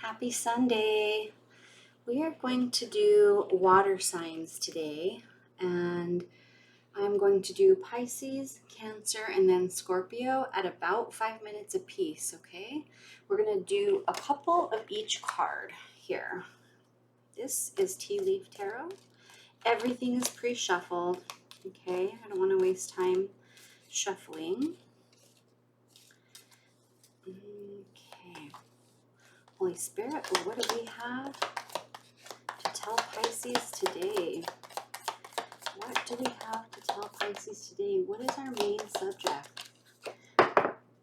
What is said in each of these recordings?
Happy Sunday. We are going to do water signs today, and I'm going to do Pisces, Cancer, and then Scorpio at about 5 minutes apiece, okay? We're going to do a couple of each card here. This is Tea Leaf Tarot. Everything is pre-shuffled, okay? I don't want to waste time shuffling. Okay. Holy Spirit, what do we have to tell Pisces today? What do we have to tell Pisces today? What is our main subject?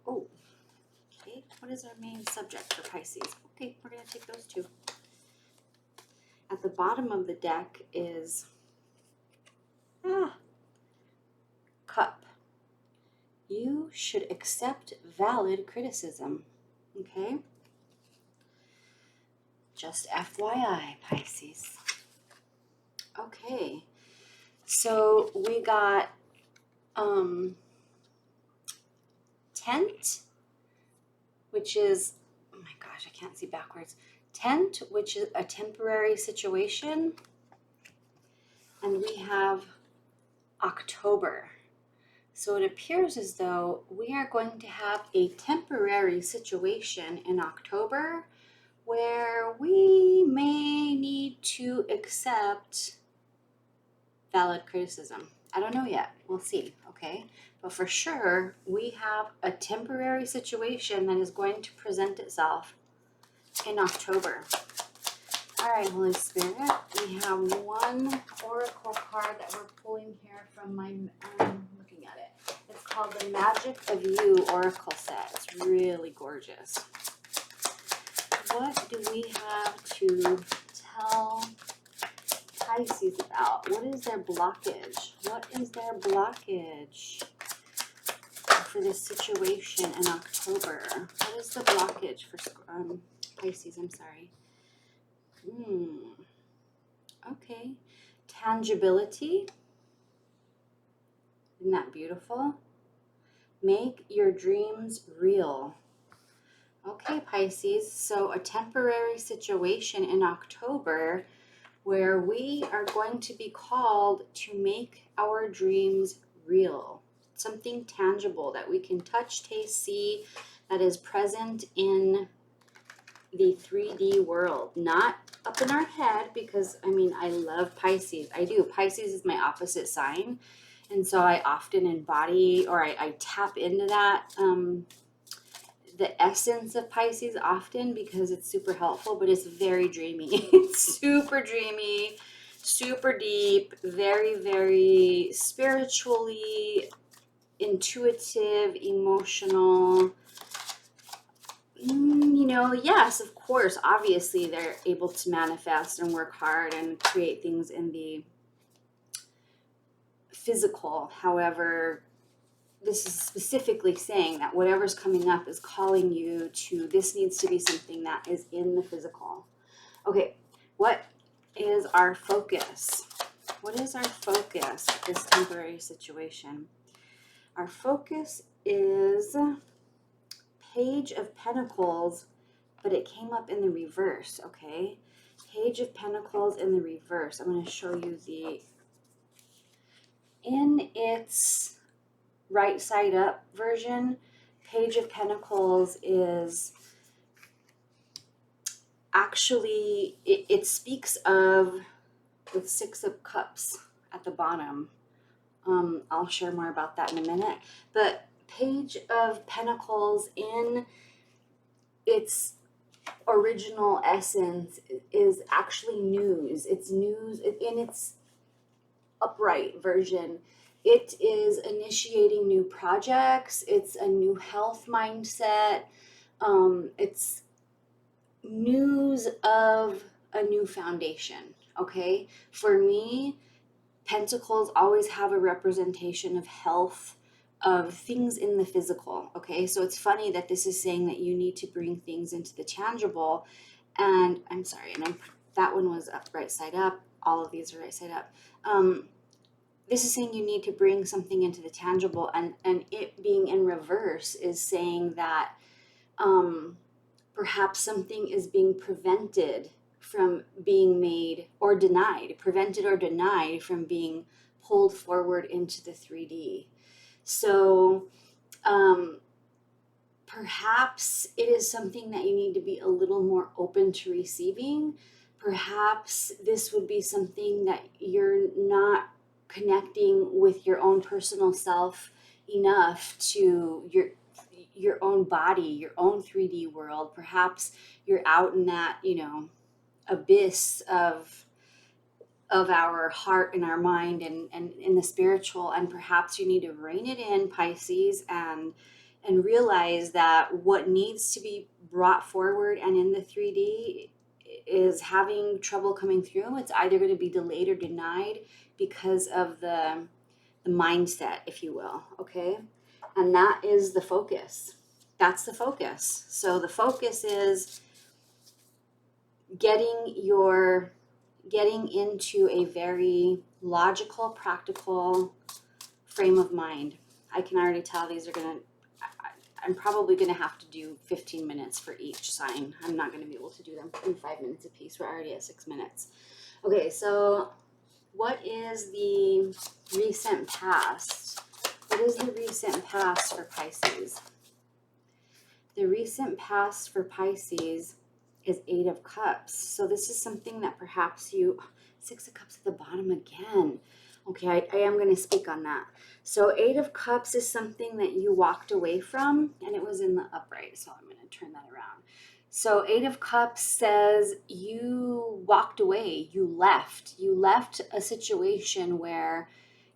Oh, okay. What is our main subject for Pisces? Okay, we're going to take those two. At the bottom of the deck is Cup. You should accept valid criticism. Okay? Just FYI, Pisces. Okay. So we got tent, which is, oh my gosh, I can't see backwards. Tent, which is a temporary situation. And we have October. So it appears as though we are going to have a temporary situation in October where we may need to accept valid criticism. I don't know yet. We'll see, okay? But for sure, we have a temporary situation that is going to present itself in October. All right, Holy Spirit, we have one oracle card that we're pulling here from my, looking at it. It's called the Magic of You Oracle Set. It's really gorgeous. What do we have to tell Pisces about? What is their blockage? What is their blockage for this situation in October? What is the blockage for Pisces? I'm sorry. Okay. Tangibility. Isn't that beautiful? Make your dreams real. Okay, Pisces. So a temporary situation in October where we are going to be called to make our dreams real. Something tangible that we can touch, taste, see, that is present in the 3D world, not up in our head, because I mean, I love Pisces. I do. Pisces is my opposite sign. And so I often embody, or I tap into that, the essence of Pisces often, because it's super helpful, but it's very dreamy. It's super dreamy, super deep, very, very spiritually intuitive, emotional. Yes, of course, obviously they're able to manifest and work hard and create things in the physical. However, this is specifically saying that whatever's coming up is calling you to, this needs to be something that is in the physical. Okay, what is our focus? What is our focus for this temporary situation? Our focus is Page of Pentacles, but it came up in the reverse, okay? Page of Pentacles in the reverse. I'm going to show you in its right side up version, Page of Pentacles is actually, it speaks of the Six of Cups at the bottom. I'll share more about that in a minute. But Page of Pentacles in its original essence is actually news. It's news in its upright version. It is initiating new projects. It's a new health mindset. It's news of a new foundation. Okay, for me, Pentacles always have a representation of health, of things in the physical. Okay, so it's funny that this is saying that you need to bring things into the tangible. And I'm sorry, and that one was up right side up. All of these are right side up. This is saying you need to bring something into the tangible, and it being in reverse is saying that perhaps something is being prevented from being made or denied, prevented or denied from being pulled forward into the 3D. So perhaps it is something that you need to be a little more open to receiving. Perhaps this would be something that you're not connecting with your own personal self enough to your own body, your own 3D world. Perhaps you're out in that, abyss of our heart and our mind and in the spiritual, and perhaps you need to rein it in, Pisces, and realize that what needs to be brought forward and in the 3D is having trouble coming through. It's either going to be delayed or denied because of the mindset, if you will. Okay. And that is the focus. That's the focus. So the focus is getting into a very logical, practical frame of mind. I can already tell these are I'm probably going to have to do 15 minutes for each sign. I'm not going to be able to do them in 5 minutes a piece. We're already at 6 minutes. Okay, so what is the recent past? What is the recent past for Pisces? The recent past for Pisces is 8 of Cups. So this is something that perhaps 6 of Cups at the bottom again. Okay, I am going to speak on that. So 8 of Cups is something that you walked away from, and it was in the upright, so I'm going to turn that around. So 8 of Cups says you walked away, you left a situation where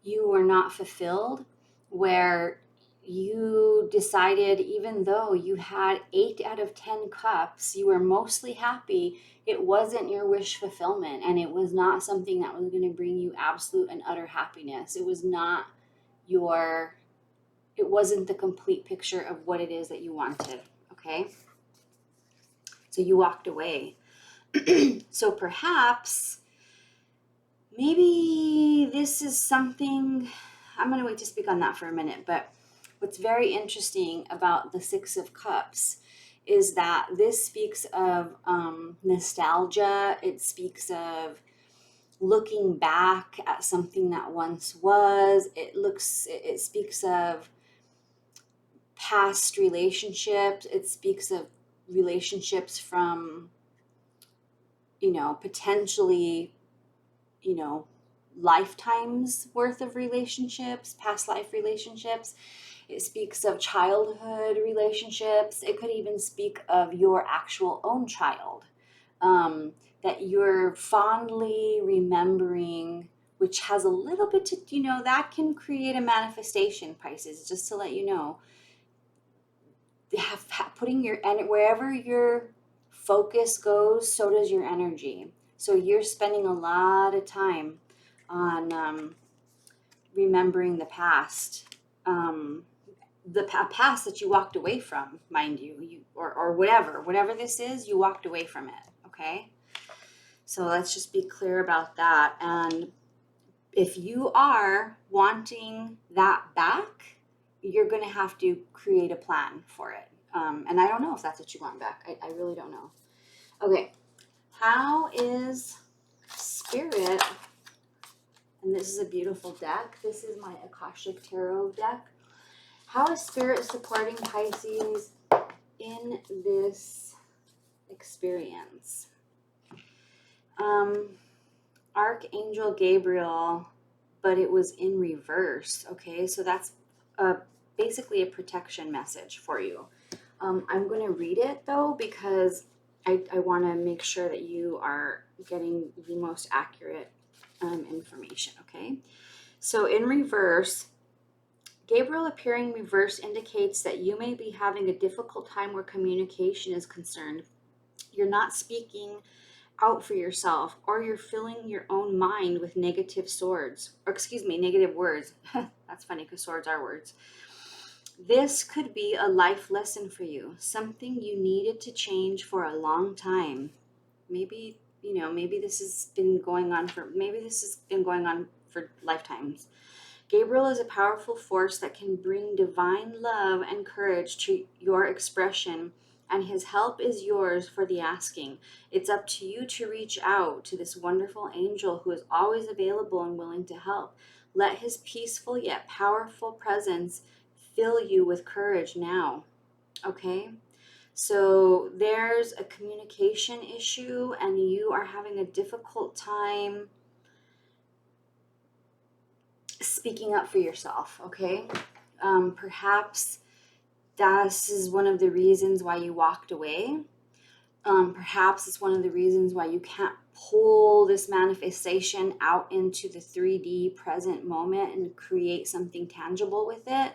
you were not fulfilled, where you decided, even though you had 8 out of 10 cups, you were mostly happy, it wasn't your wish fulfillment, and it was not something that was going to bring you absolute and utter happiness. It was not it wasn't the complete picture of what it is that you wanted. Okay. So you walked away. So perhaps, maybe this is something, I'm going to wait to speak on that for a minute, but what's very interesting about the 6 of Cups is that this speaks of nostalgia. It speaks of looking back at something that once was. It speaks of past relationships. It speaks of relationships from, potentially, lifetimes worth of relationships, past life relationships. It speaks of childhood relationships. It could even speak of your actual own child that you're fondly remembering, which has a little bit to, that can create a manifestation, Pisces, just to let you know. Putting your, and wherever your focus goes, so does your energy. So you're spending a lot of time on remembering the past. The past that you walked away from, mind you, or whatever this is, you walked away from it. Okay, so let's just be clear about that. And if you are wanting that back, you're going to have to create a plan for it. And I don't know if that's what you want back. I really don't know. Okay, how is Spirit? And this is a beautiful deck. This is my Akashic Tarot deck. How is Spirit supporting Pisces in this experience? Archangel Gabriel, but it was in reverse. Okay, so that's basically a protection message for you. I'm going to read it though, because I want to make sure that you are getting the most accurate information. Okay, so in reverse, Gabriel appearing reverse indicates that you may be having a difficult time where communication is concerned. You're not speaking out for yourself, or you're filling your own mind with negative negative words. That's funny because swords are words. This could be a life lesson for you, something you needed to change for a long time. Maybe this has been going on for lifetimes. Gabriel is a powerful force that can bring divine love and courage to your expression and his help is yours for the asking. It's up to you to reach out to this wonderful angel who is always available and willing to help. Let his peaceful yet powerful presence fill you with courage now. Okay? So there's a communication issue and you are having a difficult time speaking up for yourself, okay? Perhaps this is one of the reasons why you walked away. Perhaps it's one of the reasons why you can't pull this manifestation out into the 3D present moment and create something tangible with it,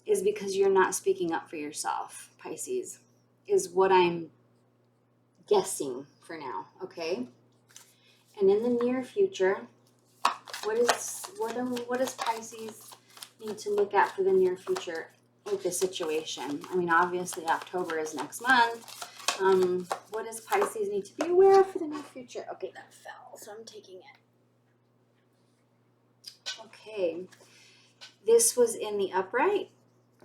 is because you're not speaking up for yourself, Pisces, is what I'm guessing for now, okay? And in the near future, what does Pisces need to look at for the near future with this situation? I mean, obviously October is next month. What does Pisces need to be aware of for the near future? Okay, that fell, so I'm taking it. Okay, this was in the upright.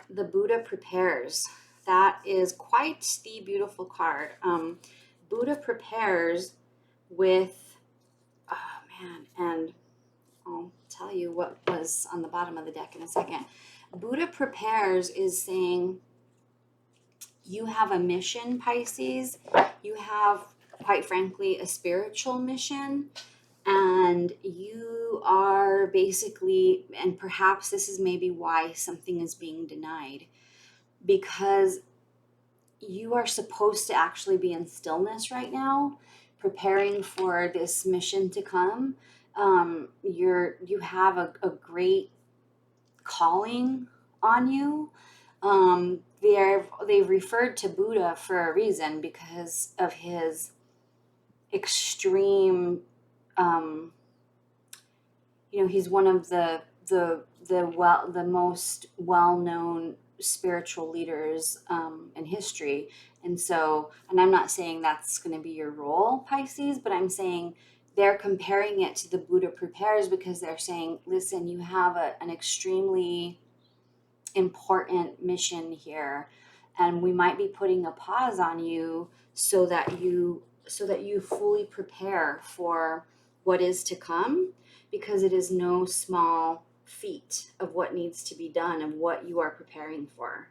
The Buddha prepares. That is quite the beautiful card. Buddha prepares with, oh man, and I'll tell you what was on the bottom of the deck in a second. Buddha prepares is saying, you have a mission, Pisces. You have, quite frankly, a spiritual mission. And you are basically, and perhaps this is maybe why something is being denied, because you are supposed to actually be in stillness right now, preparing for this mission to come. You have a great calling on you. They've referred to Buddha for a reason, because of his extreme, he's one of the most well-known spiritual leaders in history. And so, and I'm not saying that's going to be your role, Pisces, but I'm saying they're comparing it to the Buddha prepares, because they're saying, listen, you have an extremely important mission here, and we might be putting a pause on you so that you fully prepare for what is to come, because it is no small feat of what needs to be done and what you are preparing for.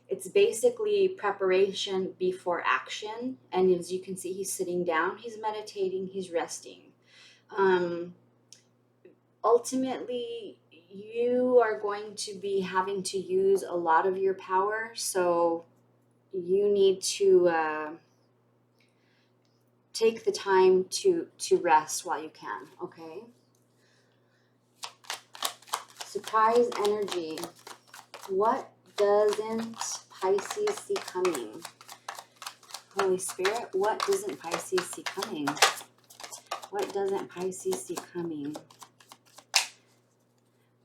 It's basically preparation before action. And as you can see, he's sitting down, he's meditating, he's resting. Ultimately, you are going to be having to use a lot of your power. So you need to take the time to rest while you can, okay? Surprise energy. What doesn't Pisces see coming? Holy Spirit, what doesn't Pisces see coming? What doesn't Pisces see coming?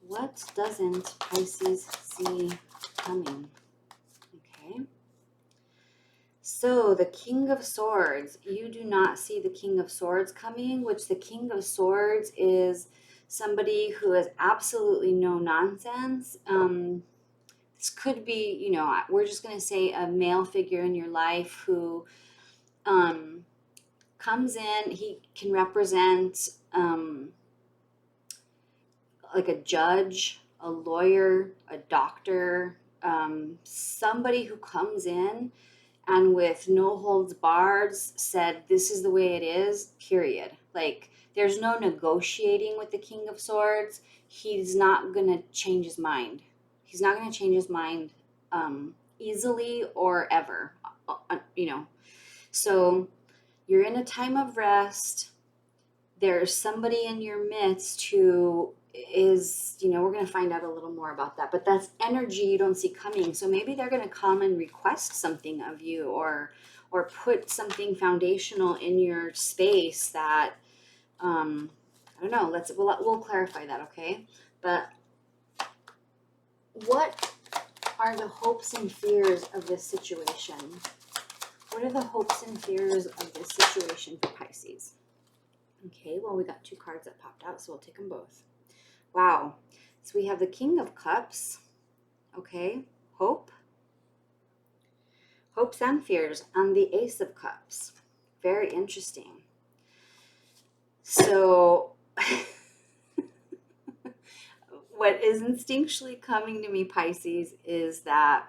What doesn't Pisces see coming? Okay. So the King of Swords, you do not see the King of Swords coming, which the King of Swords is somebody who has absolutely no nonsense. This could be, we're just going to say a male figure in your life who comes in. He can represent like a judge, a lawyer, a doctor, somebody who comes in and with no holds barred said, this is the way it is, period. Like, there's no negotiating with the King of Swords. He's not going to change his mind. He's not going to change his mind easily or ever, So you're in a time of rest. There's somebody in your midst who is, we're going to find out a little more about that, but that's energy you don't see coming. So maybe they're going to come and request something of you, or put something foundational in your space that, I don't know, we'll clarify that. Okay. But what are the hopes and fears of this situation? What are the hopes and fears of this situation for Pisces? Okay, well, we got two cards that popped out, so we'll take them both. Wow. So we have the King of Cups. Okay, hope. hopes and fears, and the Ace of Cups. Very interesting. So what is instinctually coming to me, Pisces, is that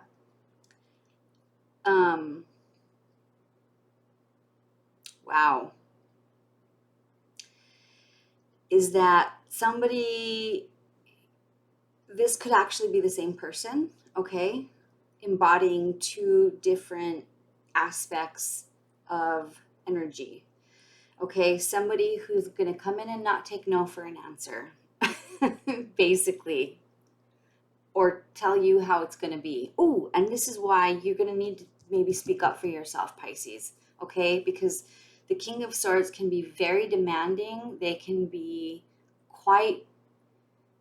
wow, is that somebody, this could actually be the same person, okay, embodying two different aspects of energy. Okay, somebody who's going to come in and not take no for an answer, basically, or tell you how it's going to be. Oh, and this is why you're going to need to maybe speak up for yourself, Pisces, okay? Because the King of Swords can be very demanding. They can be quite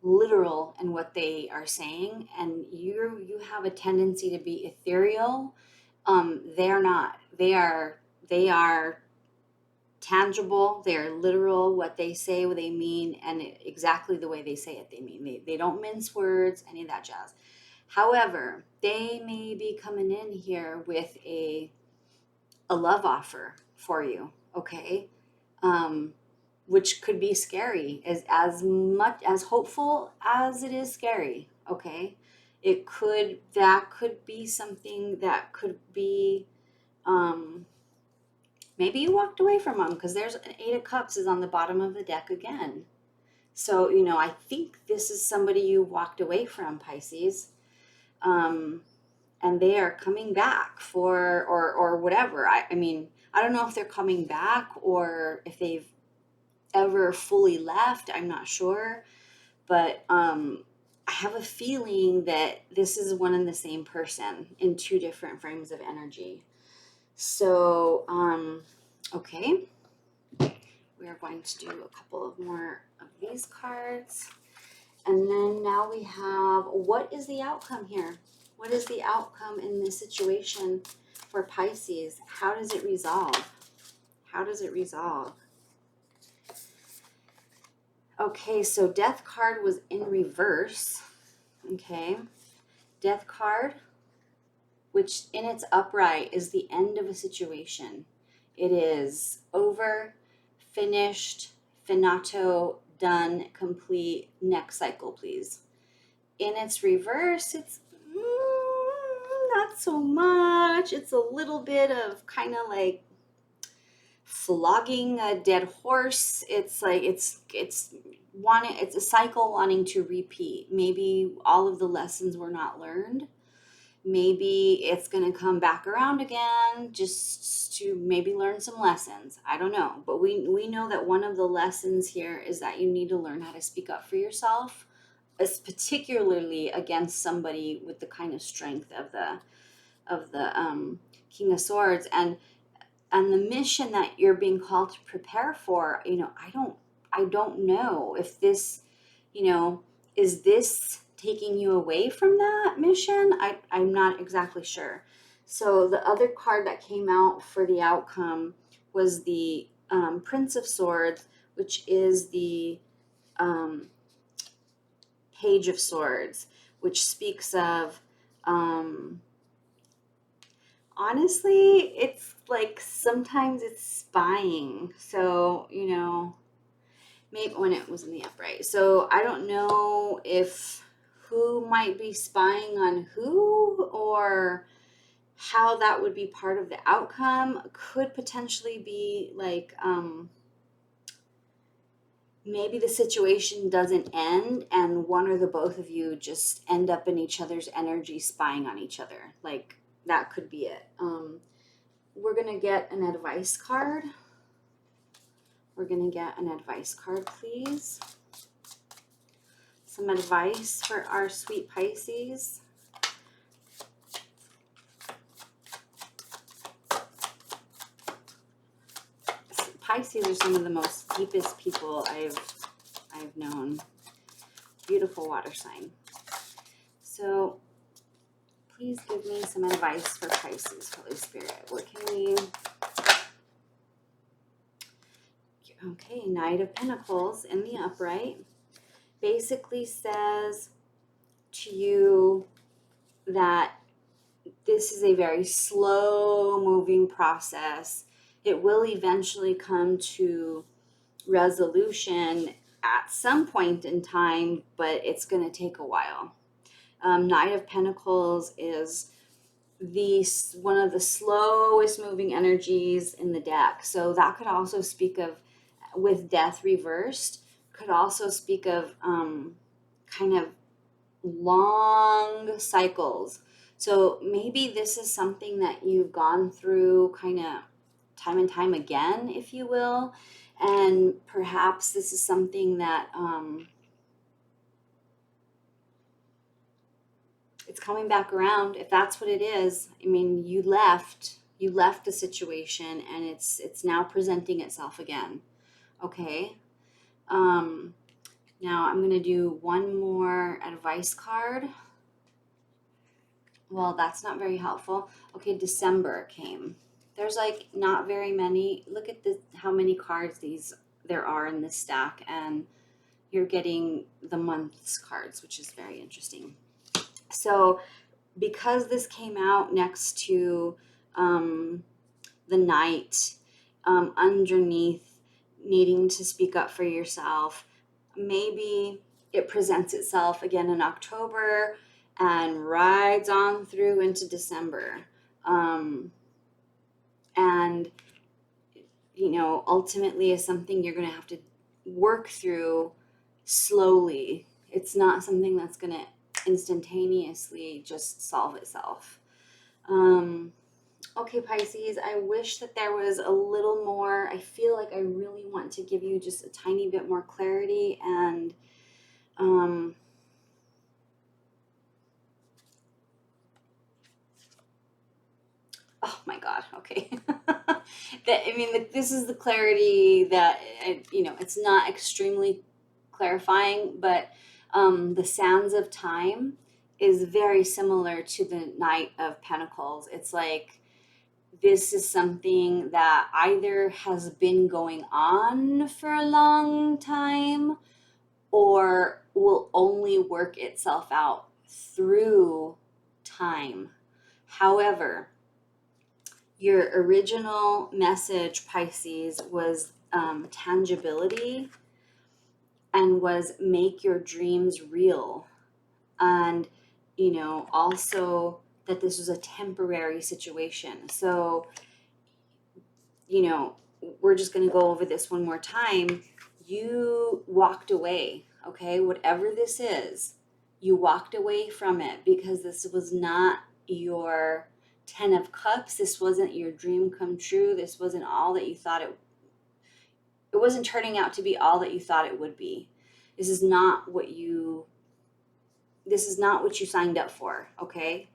literal in what they are saying, and you have a tendency to be ethereal. They're not. They are tangible. They're literal. What they say, what they mean, and exactly the way they say it, they mean. They don't mince words, any of that jazz. However, they may be coming in here with a love offer for you, okay? Which could be scary, as much as hopeful as it is scary, okay? That could be something that could be, maybe you walked away from them, because there's an Eight of Cups is on the bottom of the deck again. So, I think this is somebody you walked away from, Pisces. And they are coming back for, or whatever. I mean, I don't know if they're coming back or if they've ever fully left. I'm not sure. But I have a feeling that this is one and the same person in two different frames of energy. So, okay. We are going to do a couple of more of these cards. And then now we have, what is the outcome here? What is the outcome in this situation for Pisces? How does it resolve? How does it resolve? Okay, so Death card was in reverse. Okay. Death card, which in its upright is the end of a situation. It is over, finished, finito, done, complete, next cycle, please. In its reverse, it's not so much. It's a little bit of kind of like flogging a dead horse. It's like it's a cycle wanting to repeat. Maybe all of the lessons were not learned. Maybe it's going to come back around again just to maybe learn some lessons. I don't know. But we know that one of the lessons here is that you need to learn how to speak up for yourself, particularly against somebody with the kind of strength of the King of Swords, and the mission that you're being called to prepare for. I don't know if this, is this taking you away from that mission? I'm not exactly sure. So the other card that came out for the outcome was the Prince of Swords, which is the Page of Swords, which speaks of, honestly, it's like sometimes it's spying. So, maybe when it was in the upright. So I don't know if who might be spying on who, or how that would be part of the outcome. Could potentially be like, maybe the situation doesn't end and one or the both of you just end up in each other's energy spying on each other. Like, that could be it. We're going to get an advice card. We're going to get an advice card, please. Some advice for our sweet Pisces. Pisces are some of the most deepest people I've known. Beautiful water sign. So please give me some advice for Pisces, Holy Spirit. What can we... Okay, Knight of Pentacles in the upright basically says to you that this is a very slow moving process. It will eventually come to resolution at some point in time, but it's going to take a while. Knight of Pentacles is one of the slowest moving energies in the deck. So that could also speak of, with death reversed, could also speak of kind of long cycles. So maybe this is something that you've gone through kind of time and time again, if you will. And perhaps this is something that it's coming back around. If that's what it is, I mean, you left the situation and it's now presenting itself again. Okay. Now I'm going to do one more advice card. Well, that's not very helpful. Okay, December came. There's like not very many. Look at how many cards there are in this stack, and you're getting the month's cards, which is very interesting. So because this came out next to the Knight, underneath needing to speak up for yourself, maybe it presents itself again in October and rides on through into December. And, ultimately is something you're going to have to work through slowly. It's not something that's going to instantaneously just solve itself. Okay, Pisces, I wish that there was a little more. I feel like I really want to give you just a tiny bit more clarity and oh my God, okay. This is the clarity that, it's not extremely clarifying, but the Sands of Time is very similar to the Knight of Pentacles. It's like, this is something that either has been going on for a long time or will only work itself out through time. However, your original message, Pisces, was tangibility and was make your dreams real. And, also that this was a temporary situation. So, we're just going to go over this one more time. You walked away, okay? Whatever this is, you walked away from it because this was not your 10 of Cups. This wasn't your dream come true. This wasn't all that you thought it wasn't turning out to be all that you thought it would be. This is not what you signed up for, okay?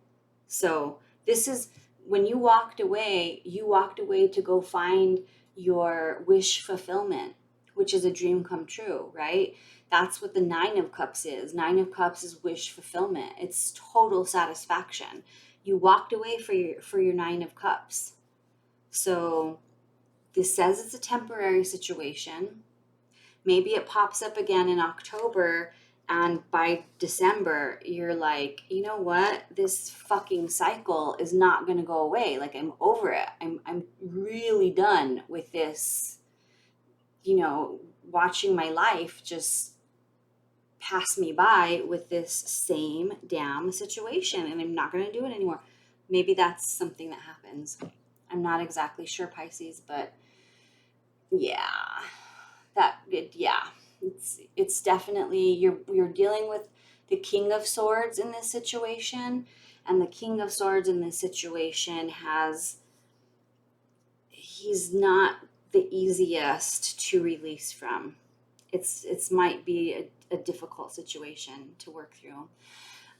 So this is, when you walked away to go find your wish fulfillment, which is a dream come true, right? That's what the 9 of Cups is. 9 of Cups is wish fulfillment. It's total satisfaction. You walked away for your 9 of Cups. So this says it's a temporary situation. Maybe it pops up again in October, and by December, you're like, you know what? This fucking cycle is not going to go away. Like, I'm over it. I'm really done with this, watching my life just pass me by with this same damn situation, and I'm not going to do it anymore. Maybe that's something that happens. I'm not exactly sure, Pisces, but yeah. It's definitely, you're dealing with the King of Swords in this situation, and the King of Swords in this situation he's not the easiest to release from. It's might be a difficult situation to work through.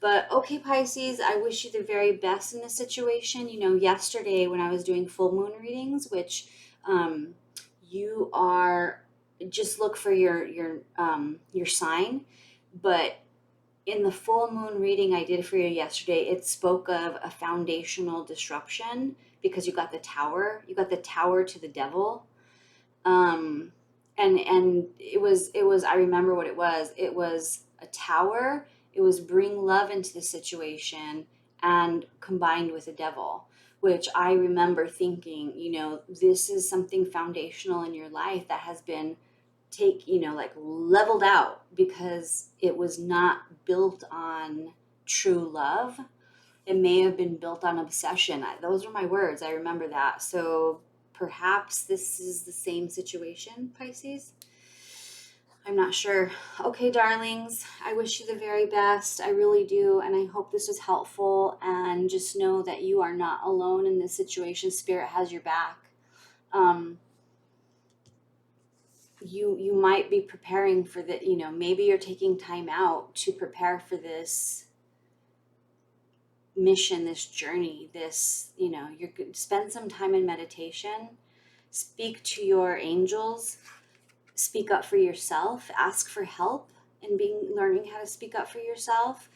But okay, Pisces, I wish you the very best in this situation. Yesterday when I was doing full moon readings, which you are, just look for your sign. But in the full moon reading I did for you yesterday, it spoke of a foundational disruption because you got the tower to the devil. And it was I remember what it was a tower. It was bring love into the situation, and combined with the devil, which I remember thinking, this is something foundational in your life that has been like leveled out because it was not built on true love. It may have been built on obsession. Those are my words. I remember that. So perhaps this is the same situation, Pisces. I'm not sure. Okay, darlings, I wish you the very best. I really do. And I hope this was helpful. And just know that you are not alone in this situation. Spirit has your back. You might be preparing for the, maybe you're taking time out to prepare for this mission, this journey, this, you're spend some time in meditation, speak to your angels, speak up for yourself, ask for help in learning how to speak up for yourself.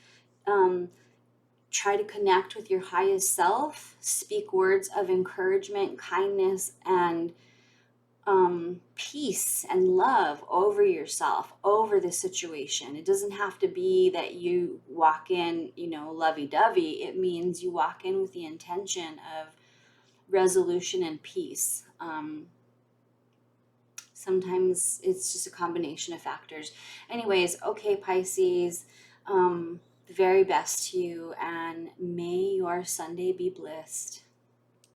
Try to connect with your highest self, speak words of encouragement, kindness, and peace and love over yourself, over the situation. It doesn't have to be that you walk in, lovey-dovey. It means you walk in with the intention of resolution and peace. Sometimes it's just a combination of factors. Anyways, okay, Pisces, the very best to you, and may your Sunday be blissed.